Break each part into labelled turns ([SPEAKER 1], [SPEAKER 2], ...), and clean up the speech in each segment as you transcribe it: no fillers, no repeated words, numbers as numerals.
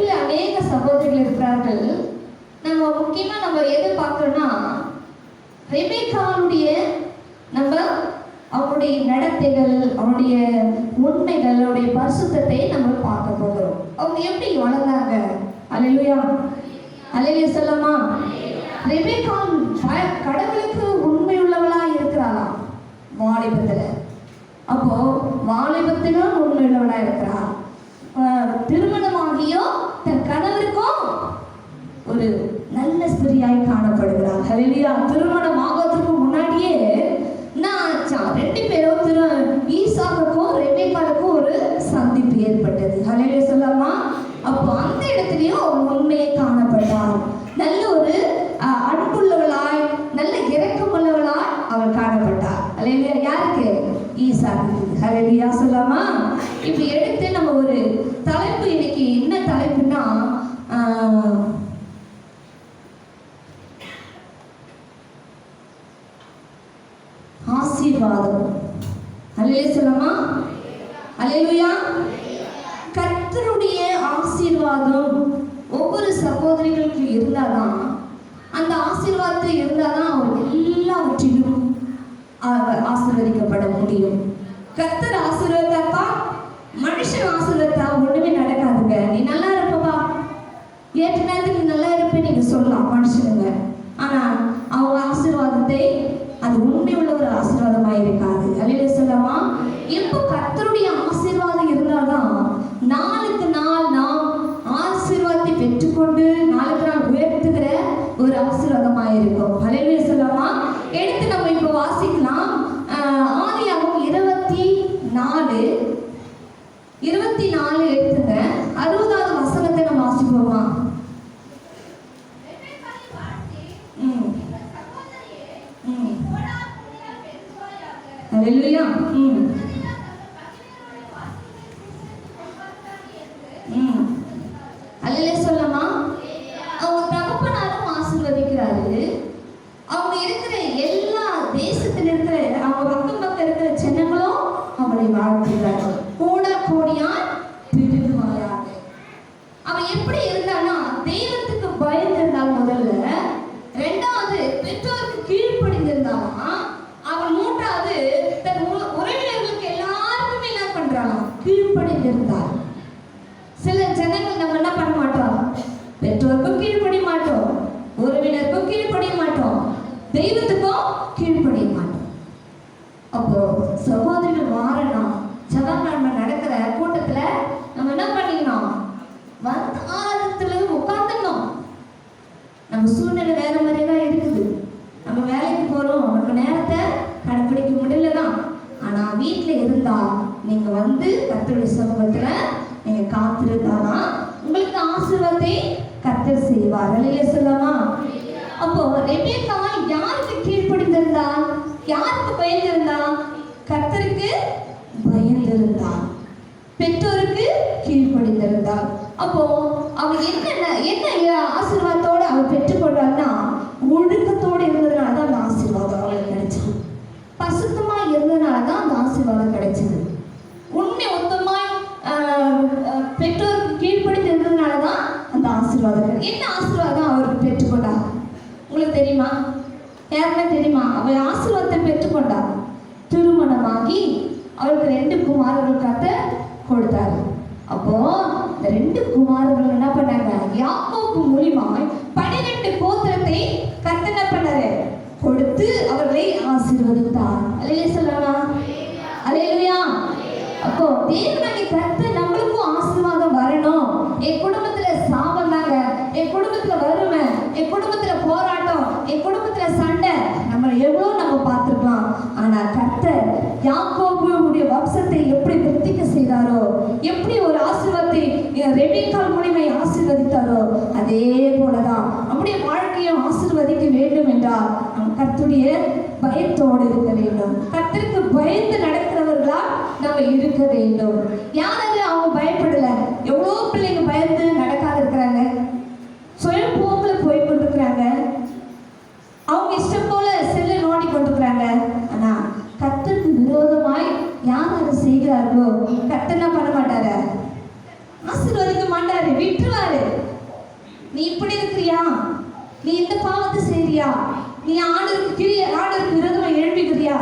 [SPEAKER 1] பைபிள்ல அநேக சகோதரிகள் இருக்கிறார்கள். நம்ம முக்கியமா நம்ம எதை பார்க்கறோம்னா, ரெபெக்காளுடைய நம்ம அவருடைய நடத்தைகள், அவருடைய உண்மைகள், அவருடைய பரிசுத்தத்தை நம்ம பார்க்க போகிறோம். அவங்க எப்படி வளர்ந்தாங்க? அல்லேலூயா, அல்லேலூயா சொல்லமா. ரெபெக்காள் கடவுளுக்கு உண்மை உள்ளவளா இருக்கிறாளாம் வாலிபத்துல. அப்போ வாலிபத்திலும் உண்மை உள்ளவளா இருக்கிறா. திருமணமாகியோ தன் கணவருக்கும் ஒரு நல்ல ஸ்திரியாய் காணப்படுகிறார். ஹல்லேலூயா. திருமணம் ஆகிறதுக்கு முன்னாடியே ரெண்டு பேரும் ஈசாக்குக்கும் ரெபெக்காளுக்கும் ஒரு சந்திப்பு ஏற்பட்டது. ஹல்லேலூயா சொல்லமா. அப்போ அந்த இடத்துலயும் உண்மையை காணப்பட்டார். நல்ல ஒரு அன்புள்ளவளாய், நல்ல இரக்கமுள்ளவளாய் அவள் காணப்பட்டார். ஹல்லேலூயா. யாருக்கு? ஈசாக்கு. ஹல்லேலூயா சொல்லமா. இப்படி எடுத்து நம்ம ஒரு தலைப்பு, இன்னைக்கு என்ன தலைப்புன்னா, ஆசீர்வாதம். அல்லேலூயா சொல்லமா. அல்லேலூயா. கர்த்தருடைய ஆசீர்வாதம் ஒவ்வொரு சகோதரிகளுக்கு இருந்தாதான், அந்த ஆசீர்வாதத்தை இருந்தாதான் அவர் எல்லாவற்றிலும் ஆசீர்வதிக்கப்பட முடியும். கர்த்தர் ஆசீர்வாதத்தா, மனுஷன் ஆசீர்வாதத்தா ஒண்ணுமே நடக்காதுங்க. நீ நல்லா இருப்பப்பா, ஏற்ற நேரத்துக்கு நீ நல்லா இருப்பேன்னு நீங்க சொல்லலாம் மனுஷனுங்க. ஆனா அவங்க ஆசீர்வாதத்தை, அது உண்மை உள்ள ஒரு ஆசீர்வாதமாக இருக்காது. அல்லேலூயா சொல்லமா. எப்போ கர்த்தருடைய ஆசீர்வாதம் இருந்தால்தான் நாளுக்கு நாள் நாம் ஆசீர்வாதத்தை பெற்றுக்கொண்டு நாளுக்கு நாள் உயர்த்துகிற ஒரு ஆசீர்வாதமாக இருக்கும். அல்லேலூயா சொல்லமா. எடுத்து நம்ம இப்போ வாசிக்கலாம். ஆதியாகமம் 24 எடுத்துங்க. 60வது வசனத்தை நம்ம வாசிப்போமா? ஹல்லேலூயா. அல்லேலூயா சொல்லமா. அவங்க தகப்பனாரும் ஆசீர்வதிக்கிறாரு. அவங்க இருக்கிற எல்லா தேசத்தில் இருக்கிற அவங்க பக்கம் இருக்கிற ஜனங்களும் அவளை வாழ்த்துகிறார்கள். கூட கோடியாய் பெருகுவாயாக. அவன் எப்படி இருந்தான்னா, தெய்வத்துக்கு பயந்திருந்தால் முதல்ல, ரெண்டாவது பெற்றோருக்கு கீழ்ப்படிந்திருந்தானா, அவன் மூன்றாவது தன் உறவினர்களுக்கு எல்லாருக்குமே என்ன பண்றான்? கீழ்ப்படிந்திருந்தார். சில ஜனங்கள் நம்ம என்ன பண்ண மாட்டோம்? பெற்றோருக்கும் கீழ்ப்படிய மாட்டோம், உறவினருக்கும் கீழ்ப்படிய மாட்டோம், தெய்வத்துக்கும் கீழ்ப்படிய மாட்டோம். அப்போ சகோதரிகள் மாறணும். செவ்வாய்க்கிழமை நடக்கிற கூட்டத்துல நம்ம என்ன பண்ணிக்கணும்? வந்து ஆரம்பத்துல உட்காந்துடணும். நம்ம சூழ்நிலை வேற மாதிரிதான் இருக்குது. நம்ம வேலைக்கு போறோம், நம்ம நேரத்தை கடைப்பிடிக்க முடியலதான். ஆனா வீட்டுல இருந்தா நீங்க வந்து கர்த்தருடைய சமூகத்துல நீங்க காத்திருந்தானா உங்களுக்கு ஆசீர்வாதத்தை கர்த்தர் செய்வார். அல்லேலூயா சொல்லமா. அப்போ ரெபெக்காள் யாருக்கு கீழ்ப்படிந்திருந்தா? யாருக்கு பயந்திருந்தா? கர்த்தருக்கு பயந்திருந்தாள், பெற்றோருக்கு கீழ்ப்படிந்திருந்தாள். அப்போ அவ என்ன ஆசீர்வாதத்தோடு அவள் பெற்றுக்கொண்டாள்னா, ஒழுக்கத்தோடு இருந்ததுனால தான் அந்த ஆசீர்வாதம் அவளுக்கு கிடைச்சது. பசுத்தமா இருந்ததுனால தான் அந்த ஆசீர்வாதம் கிடைச்சது. உண்மை மொத்தமாய் பெற்றோருக்கு கீழ்ப்படிந்து இருந்ததுனால தான் அந்த ஆசீர்வாதம். என்ன ஆசீர்வாதம் அவருக்கு பெற்றுக்கொண்டார் உங்களுக்கு தெரியுமா? யாருமே தெரியுமா? அவள் ஆசீர்வாதத்தை பெற்றுக்கொண்டார். திருமணமாகி அவருக்கு 2 குமாரர்கள் கர்த்தர் கொடுத்தாரு. அப்போ இந்த 2 குமாரர்கள் என்ன பண்ணாங்க? யாக்கோபு மூலமாய் 12 கோத்திரத்தை கர்த்தர் என்ன பண்ணாரு? கொடுத்து அவர்களை ஆசீர்வதித்தார். அல்லேலூயா சொல்லலாம். அல்லேலூயா. அப்போ தேவனாகிய கர்த்தர் நம்மளுக்கும் ஆசீர்வாதம் வரணும். என் குடும்பத்துல சாபம் தாங்க, என் குடும்பத்துல வறுமை, என் குடும்பத்துல போராட்டம், என் குடும்பத்துல சண்டை, நம்ம எவ்வளோ நம்ம பார்த்துருக்கலாம். ஆனா கர்த்தர் யாக்கோபுடைய வம்சத்தை எப்படி விருத்திக்க செய்தாரோ, எப்படி ஒரு ஆசீர்வாதத்தை ரெபெக்காள் மூலமாய் ஆசீர்வதித்தாரோ, அதே போலதான் நம்முடைய வாழ்க்கையும் ஆசீர்வதிக்க வேண்டும் என்றால் நம் கர்த்தருடைய பயத்தோடு இருக்க வேண்டும். கர்த்தருக்கு பயந்து நடக்கிறவர்களா நம்ம இருக்க வேண்டும். யாராவது அவங்க பயப்படல. எவ்வளோ பிள்ளைங்க பயந்து நடக்காது இருக்கிறாங்க, சுய போக்குல போய் கொண்டிருக்கிறாங்க, அவங்க இஷ்டம் போல செல்ல நோண்டி கொண்டிருக்கிறாங்க. ஆனா கர்த்தருக்கு விரோதமாய் யார் அதை செய்கிறார்களோ கர்த்தர் என்ன பண்ண மாட்டாரு? ஆசீர்வதிக்க மாட்டாரு, விட்டுருவாரு. செய்யறியா? நீ இந்த பாவத்தை செய்யறியா? நீ ஆண்டவருக்கு விரோதமா எழுப்பிக்கிறியா?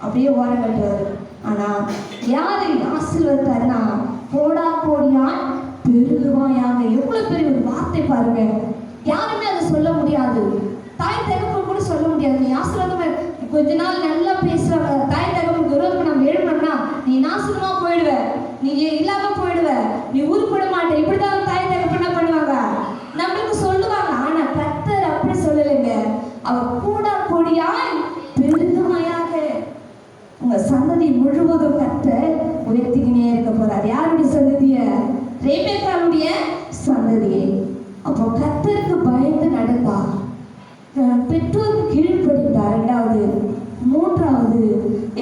[SPEAKER 1] அப்படியே ஓரம் கட்டுவாரு. ஆனா யாரை ஆசீர்வதித்தாருன்னா, போடா போடியாய் பெருகுவாயாக. எவ்வளவு பெரிய ஒரு வார்த்தை பாருங்க. யாருமே அதை சொல்ல முடியாது. தாய் தகப்பன் கூட சொல்ல முடியாது. நீ ஆசீர்வாதமா கொஞ்ச நாள் நல்லா பேசுறாங்க, தாய் தகப்பன் விரோதமா நம்ம எழுப்பணும்னா நீ நாசமா போயிடுவ, நீ இல்லாம போயிடுவ, நீ உருப்பட மாட்டே, இப்படிதான் தாய் தகப்பன் என்ன பண்ணுவாங்க, நம்மளுக்கு சொல்லுவாங்க. ஆனா கர்த்தர் அப்படி சொல்லலைங்க. அவர் கூட கொடியாய் பெருகுவாயாக. உங்க சந்ததி முழுவதும் கர்த்தர் உயர்த்திக்கினே இருக்க போறார். யாருடைய சந்ததிய? ரெபெக்காளுடைய சந்ததியை. அப்போ கர்த்தருக்கு பயந்து நடந்தா, பெற்றோருக்கு கீழ்ப்படிந்தார். இரண்டாவது, மூன்றாவது,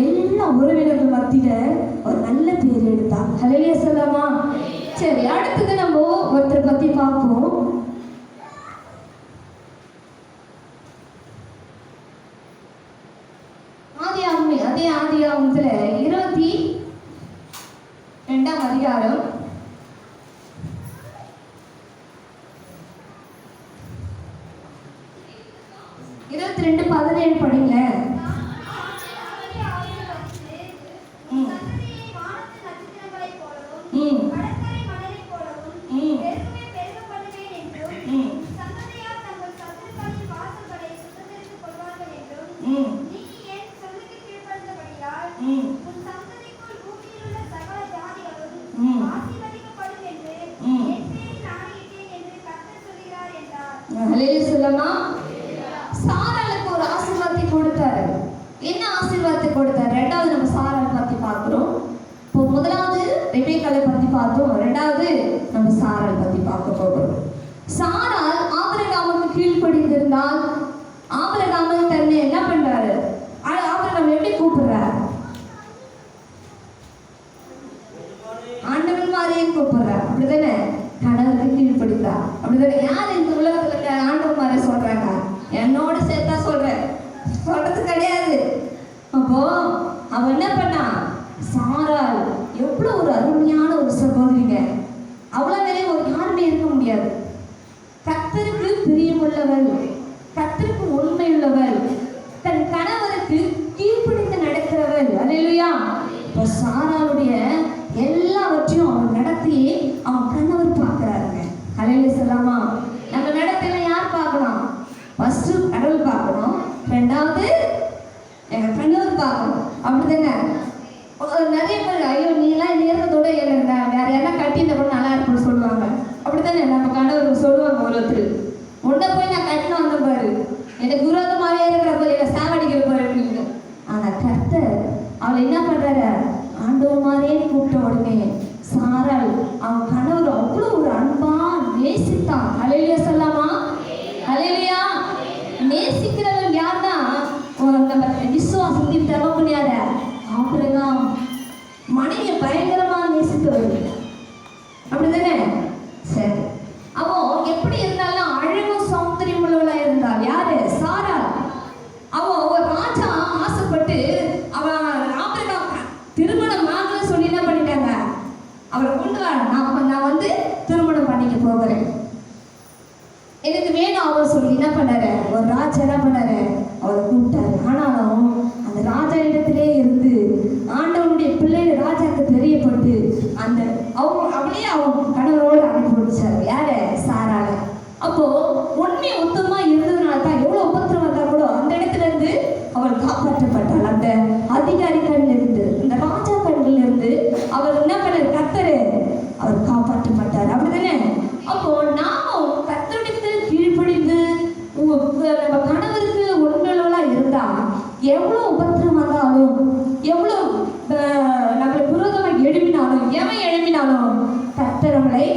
[SPEAKER 1] எல்லா உறவினர்கள் மத்தியில ஒரு நல்ல பேர் எடுத்தார். ஹல்லேலூயா சொல்லலாமா? சரி, அடுத்தது நம்ம ஒருத்தரை பத்தி பார்ப்போம். ஆதியாகமத்துல 22ஆம் அதிகாரம் 22:17 படிங்க. சாராளுக்கு ஒரு ஆசீர்வாதத்தை கொடுத்தாரு. என்ன ஆசீர்வாதத்தை கொடுத்தாரு? ரெண்டாவது நம்ம சாராள் பத்தி பார்க்கிறோம். இப்போ முதலாவது ரெபெக்காளை பத்தி பார்த்தோம், ரெண்டாவது நம்ம சாராள் பத்தி பார்க்க போகிறோம். சாராள் ஆபிரகாமுக்கு கீழ்ப்படிந்திருந்தால், ஆபிரகாம் தன்னை என்ன பண்றாரு? ஆபிரகாம் எப்படி கூப்பிடுறாரு? ஆண்டவன் மாதிரியே கூப்பிடுறார். அப்படிதானே? கணவருக்கு கீழ்ப்படுத்தா. அப்படிதானே? யார் இந்த உலகத்துல ஆண்டவன் மாதிரி சொல்றாங்க? என்னோட சேர்த்தா சொல்றேன், சொல்றது கிடையாது. அப்போ அவ என்ன பண்ணா? சாராள் எவ்வளவு ஒரு அருமையான ஒரு சகோதரிங்க. அவ்வளவு நிறைய ஒரு யாருமே இருக்க முடியாது. கர்த்தருக்கு பிரியமுள்ளவள், கர்த்தருக்கு உண்மையுள்ளவள், தன் கணவருக்கு கீழ்ப்படிந்து நடக்கிறவள். அல்லேலூயா. இப்போ சாராளுடைய எல்லாவற்றையும் அவன் நடத்தி அவன் கணவர் பார்க்கிறாருங்க. அல்லேலூயா சொல்லாமா? நம்ம நடத்தில யார் பார்க்கணும்? ஃபர்ஸ்ட் கடவுள் பார்க்கணும், ரெண்டாவது எங்க கணவர் பார்க்கணும். அப்படிதானே? நிறைய பேர் ஐயோ நீலாம் நேரத்தோட வேற என்ன கட்டியிருந்த கூட நல்லா இருக்குன்னு சொல்லுவாங்க. அப்படித்தானே நம்ம கணவர் சொல்லுவாங்க. ஒருத்தர் உன்னை போய் நான் கட்டின வந்த பாரு, எனக்கு விரோதமாவே இருக்கிற பாரு, என்னை சாவடிக்கிற பாரு அப்படின்னு. ஆனா கர்த்தர் அவளை என்ன பண்றாரு? ஆண்டவர் மாதிரியே கூப்பிட்ட உடனே சாராள் அவன் கணவர் அவ்வளவு ஒரு அன்பா நேசித்தான். ஹல்லேலூயா சொல்லாமா? ஹல்லேலூயா. நேசிக்கிறவன் யாருன்னா நம்ம விசுவாசத்தின் தகப்பன் யாரு? ஆபிரகாம். மனைவியை பயங்கரமா நேசித்தவர். அப்படிதானே? சரி, அவன் எப்படி இருந்தாலும் அழகும் சௌந்தரியம் உள்ளவளா இருந்தாள். யாரு? சாராள். அவன் ஒரு ராஜா ஆசைப்பட்டு அவன் ஆபிரகாம் திருமணம் ஆகல சொல்லி என்ன பண்ணிட்டாங்க? அவரை கொண்டு வர, நான் வந்து திருமணம் பண்ணிக்க போகிறேன், எனக்கு வேணும் அவர் சொல்லி என்ன பண்ணாரு? ஒரு ராஜா என்ன பண்ணாரு? அவரை கூப்பிட்டாரு. ஆனாலும் அந்த ராஜா இடத்திலே இருந்து ஆண்டவனுடைய பிள்ளைகள் ராஜாக்கு தெரியப்பட்டு அந்த அவளையே அவன் கணவரோடு அனுப்பி வச்சாரு. யாரு? சாராள. அப்போ உண்மை உத்தமா இருந்ததுனால தான் எவ்வளவு உபத்திரம் வந்தா கூட அந்த இடத்துல இருந்து அவள் காப்பாற்றப்பட்டாள். அந்த அதிகாரி கண்ணில் இருந்து, இந்த ராஜா கண்ணில் இருந்து அவர் என்ன பண்ணாரு? கர்த்தரு அவர் காப்பாற்றப்பட்டார். அப்படிதானே? அப்போ நாமும் கர்த்தரிடத்தில் கீழ்ப்படிந்து நம்ம கணவருக்கு உண்மையுள்ளவளா இருந்தா எவ்வளவு உபத்திரம் வந்தாலும், எவ்வளவு நம்மளை விரோதமாக எழுப்பினாலும், எவன் எழுப்பினாலும் கர்த்தர் நம்மளை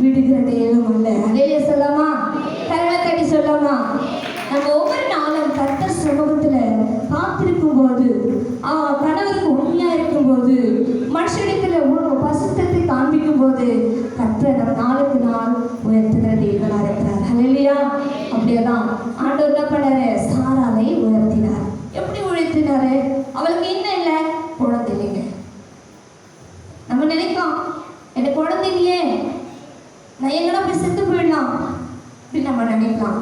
[SPEAKER 1] விடுகிற தெய்வம் அல்ல. அல்லேலூயா சொல்லாமா? கரங்களை தட்டி சொல்லாமா? நம்ம ஒவ்வொரு நாளும் கர்த்தர் சமூகத்துல காத்திருக்கும் போது, கணவருக்கு உண்மையா இருக்கும் போது, மனுஷனிடத்துல பசுத்தத்தை காண்பிக்கும் போது கர்த்தர் நம்ம நாளுக்கு நாள் உயர்த்துகிற தெய்வனா இருக்கிறார். அல்லேலூயா. அப்படியேதான் ஆண்டவர் என்ன பண்ணாரு? சாராளை உயர்த்தினார். எப்படி உயர்த்தினாரு? அவளுக்கு என்ன இல்லை? குழந்தை இல்லைங்க. நம்ம நினைக்கலாம், எனக்கு குழந்தை இல்லையே, நான் எங்கடா போய் செத்து போயிடலாம், அப்படின்னு நம்ம நினைக்கலாம்.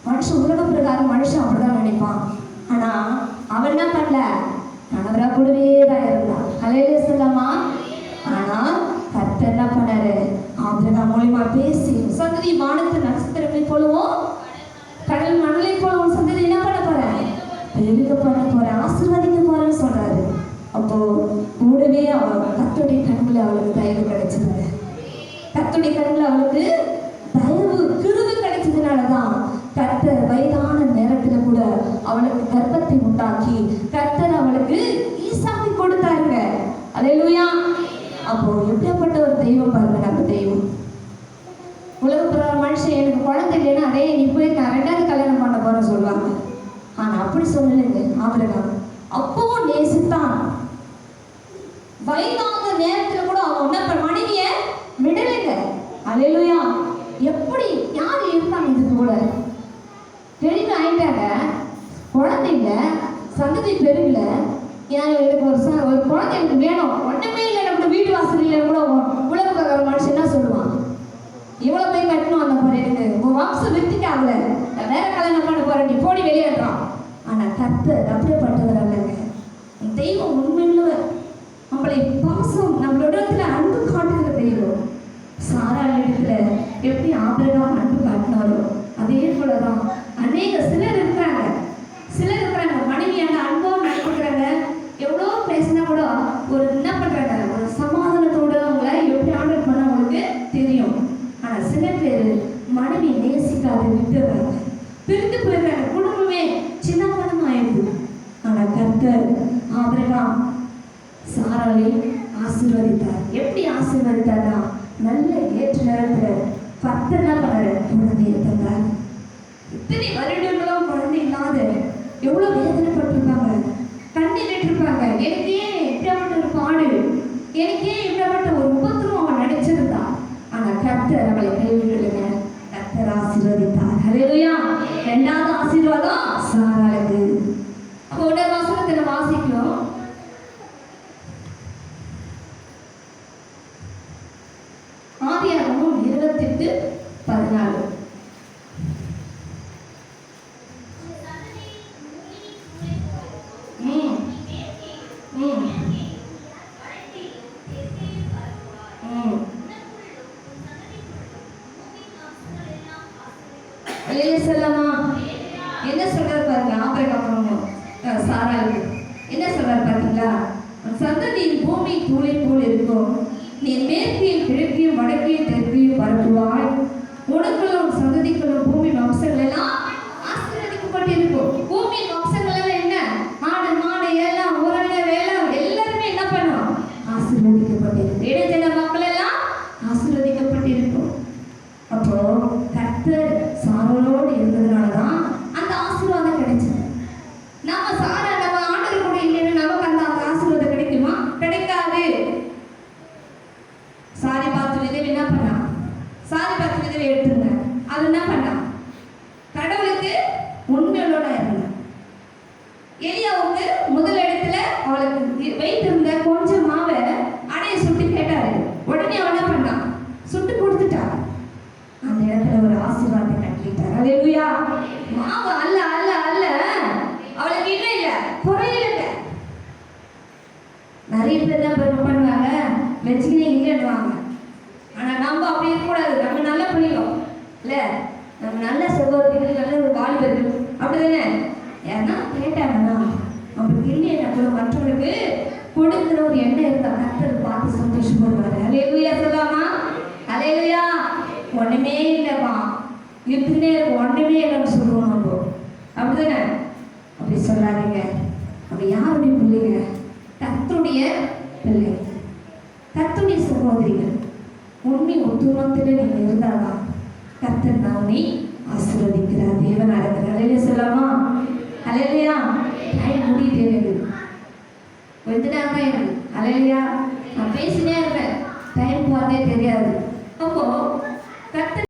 [SPEAKER 1] மனுஷன் உலக பிரகாரம் மனுஷன் அப்படிதான் நினைப்பான். ஆனா அவன் என்ன பண்ணல, கணவரா கூடவே தான் இருந்தான். ஹல்லேலூயா சொல்லலாமா? ஆனா கர்த்தர் என்ன பண்ணாரு, ஆபிரகாம் மூலமா பேசி சந்ததி வானத்து நட்சத்திரங்களை போலவும் கடல் மணலை போலவும் சந்ததி என்ன பண்ண போறேன், பெருக பண்ண போறேன், ஆசீர்வதிக்க போறேன்னு சொல்றாரு. அப்போ கூடவே கர்த்தருடைய கண்ணுல அவளுக்கு தயவு கிடைச்சது. கர்த்தருடைய கண்ணுல அவளுக்கு தயவு கிருபை கிடைச்சதுனாலதான் கர்த்தர் வயதான நேரத்துல கூட அவளுக்கு கர்ப்பத்தை உண்டாக்கி கர்த்தர் அவளுக்கு ஈசாக்கை கொடுத்தாருங்க. அல்லேலூயா. அப்போ எப்படிப்பட்ட ஒரு தெய்வம் பாருங்க நம்ம தெய்வம். உலக மனுஷன் எனக்கு குழந்தை இல்லைன்னா அதே நீ போய் நான் 2வது கல்யாணம் பண்ண போறேன்னு சொல்லுவாங்க. ஆனா அப்படி சொல்லலைங்க ஆபிரகாம். அப்பவும் நேசித்தான். வயதான நேரத்துல கூட அவன் என்ன மனைவிய விடலைங்க. அல்லேலூயா. எப்படி யார் இருந்தாங்க இது கூட தெளிவு ஆயிட்டாங்க. குழந்தை இல்லை, சந்ததி பெருகல, எனக்கு ஒரு குழந்தை எனக்கு வேணும், ஒண்ணுமே இல்லை, நம்ம வீடு வாசல் இல்லை கூட உலக மனுஷன் என்ன சொல்லுவான், இவ்வளவு போய் கட்டணும் அந்த மாதிரி எனக்கு உன் வம்சம் விருத்திக்கு ஆகல, வேற கல்யாணம் பண்ண போறேன், நீ போடி வெளியேறான். ஆனா கர்த்தர் அப்படியேப்பட்டவர் அல்லங்க. தெய்வம் உண்மையுள்ள நம்மளை பாசம் நம்மளோட இடத்துல அன்பு காட்டுகிற தெய்வம். சாரா இடத்துல எப்படி ஆபிரகாம் அன்பு காட்டினாரோ அதே போலதான் சிலர் இருக்கிறாங்க மனைவியான அன்போடு நடக்கிறாங்க. எவ்வளோ பேசினா கூட ஒரு என்ன பண்றாங்க, ஒரு சமாதானத்தோட அவங்கள எப்படி ஆர்டர் பண்ண அவங்களுக்கு தெரியும். ஆனா சில பேர் மனைவி நேசிக்காத விட்டுறாங்க, பிரிந்து போயிடுறாங்க, குடும்பமே சின்ன ஆயிடுது. ஆனா கர்த்தர் ஆபிரகாம் சாராளை ஆசீர்வதித்தார். எப்படி ஆசீர்வதித்தார்னா நல்ல ஏற்ற நேரத்துல கர்த்தர் என்ன பண்ணாரு, குழந்தையை தந்தார். இத்தனை வருடங்களும் குழந்தை இல்லாத எவ்வளவு வேதனைப்பட்டிருப்பாங்க, கண்ணீர் விட்டிருப்பாங்க. எனக்கே எப்படிப்பட்ட ஒரு பாடு, எனக்கே எப்படிப்பட்ட ஒரு உபத்திரம் அவன் நினைச்சிருந்தா. ஆனா கர்த்தர் அவளை கைவிடலைங்க. கர்த்தர் ஆசீர்வதித்தார். ஹல்லேலூயா. 2வது ஆசீர்வாதம் சாராளுக்கு. அப்போ உடனே வசனத்துல வாசிக்கிறோம். ஆதியாகமம் 28:14. என்ன சொல்றாரு பாருங்க ஆபிரகாம் சாராளுக்கு என்ன சொல்றாரு பாத்தீங்களா, சந்ததியின் பூமி தூளை போல் இருக்கும், நீ மேற்கையும் கிழக்கையும் வடக்கையும் தெற்கையும் பரப்புவாய், உனக்களும் சந்ததிகளும் பூமி வம்சங்கள் எல்லாம் ஆசீர்வதிக்கப்பட்டிருக்கும். பூமி வம்சங்கள் எல்லாம் என்ன, ஆடு மாடு எல்லாம் உரல வேலம் எல்லாருமே என்ன பண்ணும், ஆசீர்வதிக்கப்பட்டிருக்கும். இடைஜன மக்கள் எல்லாம் ஆசீர்வதிக்கப்பட்டிருக்கும். அப்போ கர்த்தர் சாரோடு இருந்ததுனாலதான் அந்த ஆசீர்வாதம் கிடைச்சது. நம்ம சாரா நம்ம ஆண்டவர் கூட இல்லைன்னு நமக்கு அந்த ஆசீர்வாதம் கிடைக்குமா, கிடைக்காது. சாரி பார்த்து விதவை என்ன பண்ணா, சாரி பார்த்து விதவை எடுத்துருங்க, அது என்ன பண்ணா, கடவுளுக்கு உண்மையோட இருந்தா. எலியாவுக்கு முதல் இடத்துல அவளுக்கு வைத்திருந்த கொஞ்சம் மாவை அடைய சுட்டு கேட்டாரு, உடனே அவன் என்ன பண்ணா, சுட்டு கொடுத்துட்டா. அந்த இடத்துல ஒரு ஆசீர்வாதம் கட்டிட்டார். அல்லேலூயா. மாவு அல்ல அல்ல அல்ல அவளுக்கு இல்லை இல்ல குறையில. நிறைய பேர் தான் பண்ணுவாங்க, வச்சுக்கினே இல்லைன்னுவாங்க. ஆனா நம்ம அப்படி இருக்கக்கூடாது. நம்ம நல்ல பிள்ளைங்க இல்ல, நம்ம நல்ல சகோதரிகள், நல்ல ஒரு வாலிபர்கள் அப்படிதானே. ஏன்னா கேட்டாங்கன்னா அவங்களுக்கு இல்லையா கூட மற்றவங்களுக்கு கொடுக்கிற ஒரு எண்ணம் இருந்தா கர்த்தர் பார்த்து சந்தோஷப்படுவாரு. அல்லேலூயா சொல்லாமா? அல்லேலூயா. ஒண்ணுமே இல்லைப்பா இருக்குன்னே இருக்கும், ஒண்ணுமே இல்லைன்னு சொல்லுவோம் நம்ம, அப்படிதானே? அப்படி சொல்லாதீங்க. அப்படி யாருடைய பிள்ளைங்க, கர்த்தருடைய பிள்ளை, கர்த்தருடைய சகோதரிகள். உண்மை ஒத்துமத்தில் நீங்க இருந்தாதான் கர்த்தர் நம்மை ஆசீர்வதிக்கிறார். தேவன் அழகு. அல்லேலூயா சொல்லாமா? அல்லேலூயா. டைம் முடியுது, கொஞ்ச நேரம் தான் இருக்கு. அல்லேலூயா. நான் பேசினே இருப்பேன், டைம் போறதே தெரியாது. அப்போ கர்த்தர்